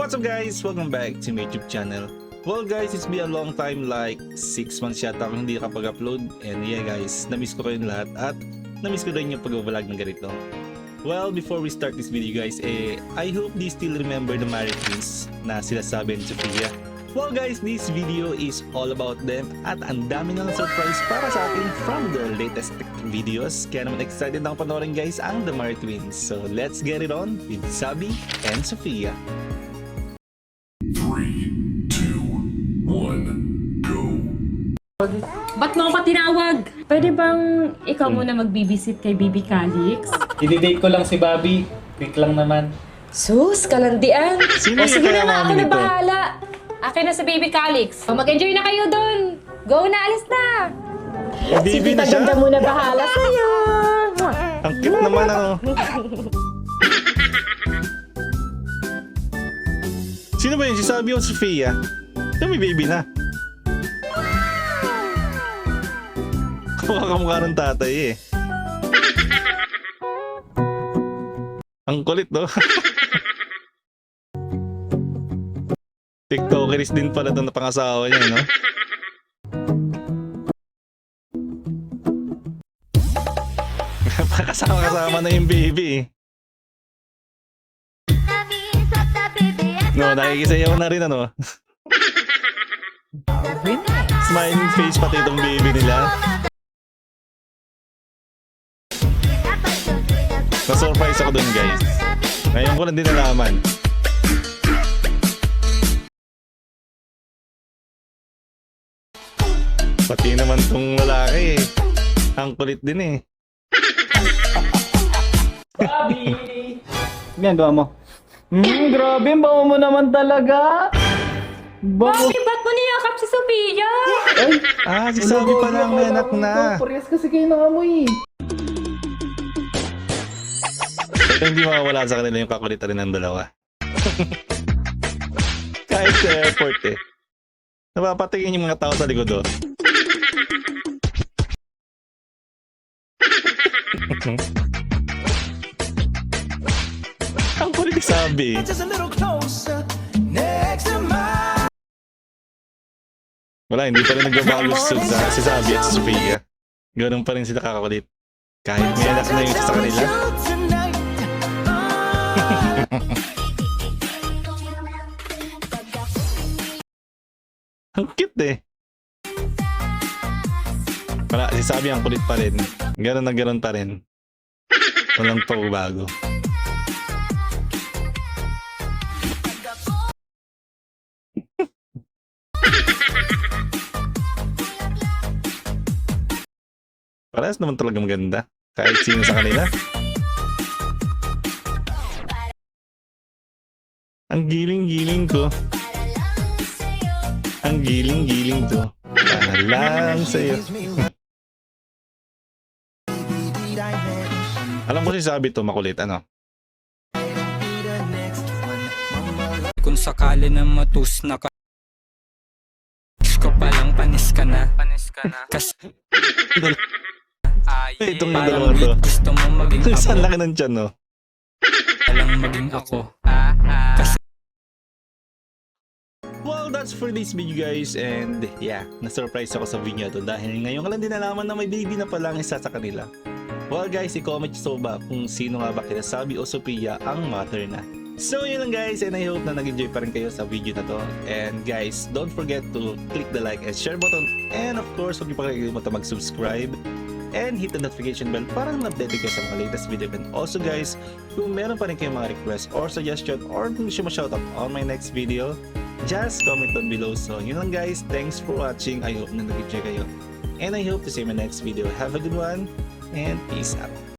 What's up guys? Welcome back to my YouTube channel. Well guys, it's been a long time, like 6 months yata akong hindi nakapag-upload. And yeah guys, namiss ko kayong lahat at namiss ko rin yung pag-vlog ng ganito. Well, before we start this video guys, I hope they still remember the Mary Twins na sila Sabi and Sofia. Well guys, this video is all about them at ang dami ng surprise para sa atin from their latest videos. Kaya naman excited na akong panoorin guys ang The Mary Twins. So let's get it on with Sabi and Sofia. 3, 2, 1, go! Ba't mo ako tinawag? Pwede bang ikaw muna mag-babysit kay Baby Calix? I-date ko lang si Bobby. Quick lang naman. Sus, kalandian! Sino O sige kaya na nga, ako mami na nito? bahala. Akin na si Baby Calix. O mag-enjoy na kayo dun. Go na, alis na! Baby na siya? Ganda muna bahala sa'yo. Ang cute naman ano. Sino ba yun? Si Sabi o Sofia? Ito may baby na. Kamukha ng tatay eh. Ang kulit no? TikTokeris din pala ito na pangasawa niya, no? Kasama na yung baby. No, nakikisayaw na rin ano. Smiling face pati itong baby nila. Na-surprise ako dun guys. Ngayon ko lang din nalaman. Pati naman tong lalaki eh. Ang kulit din eh. Bobby! Ginagawa mo? Grabe, bawa mo naman talaga. Bobby, ba't mo niyakap si Sofia? Ay, Ah, si Sabi pa lang may anak na. Parehas kasi kayo ng amoy. Pero hindi mawawala sa kanila yung kakulitan rin ng dalawa. Kahit sa airport eh. Napapatingin yung mga tao sa likod oh. Ang kulit ni Sabi. Wala, hindi pa rin nagbabago si Sabi at si Sofia. Ganun pa rin sila kakakulit. Kahit may anak na yung sa kanila. Ang cute eh. Wala, si Sabi ang kulit pa rin. Ganun na ganun pa rin. Walang pagbabago. Parehas naman talaga maganda. Kahit sino sa kanila. Ang giling-giling ko. Ang giling-giling ko. Para lang sa'yo. Alam ko si Sabi to makulit, ano? Kung sakali na matus na ka ko palang panis ka na kasi Itong yung dalawa to. gusto mo maging ako Saan laki ng tiyan, no? palang maging ako kasi Well, that's for this video guys. And yeah, na-surprise ako sa video to dahil ngayon ko lang din nalaman na may baby na pala ang isa sa kanila. Well guys, i-comment so ba kung sino nga ba kina Sabi o Sofia ang mother na. So yun lang guys, and I hope na nag-enjoy pa rin kayo sa video na to. And guys, don't forget to click the like and share button. And of course, huwag niyo pa kalimutan mag-subscribe and hit the notification bell para na-update kayo sa mga latest video. And also guys, kung meron pa rin kayong mga request or suggestion or kung gusto mo shoutout on my next video, just comment down below. So yun lang guys, thanks for watching. I hope na nag-enjoy kayo. And I hope to see you in my next video. Have a good one and peace out.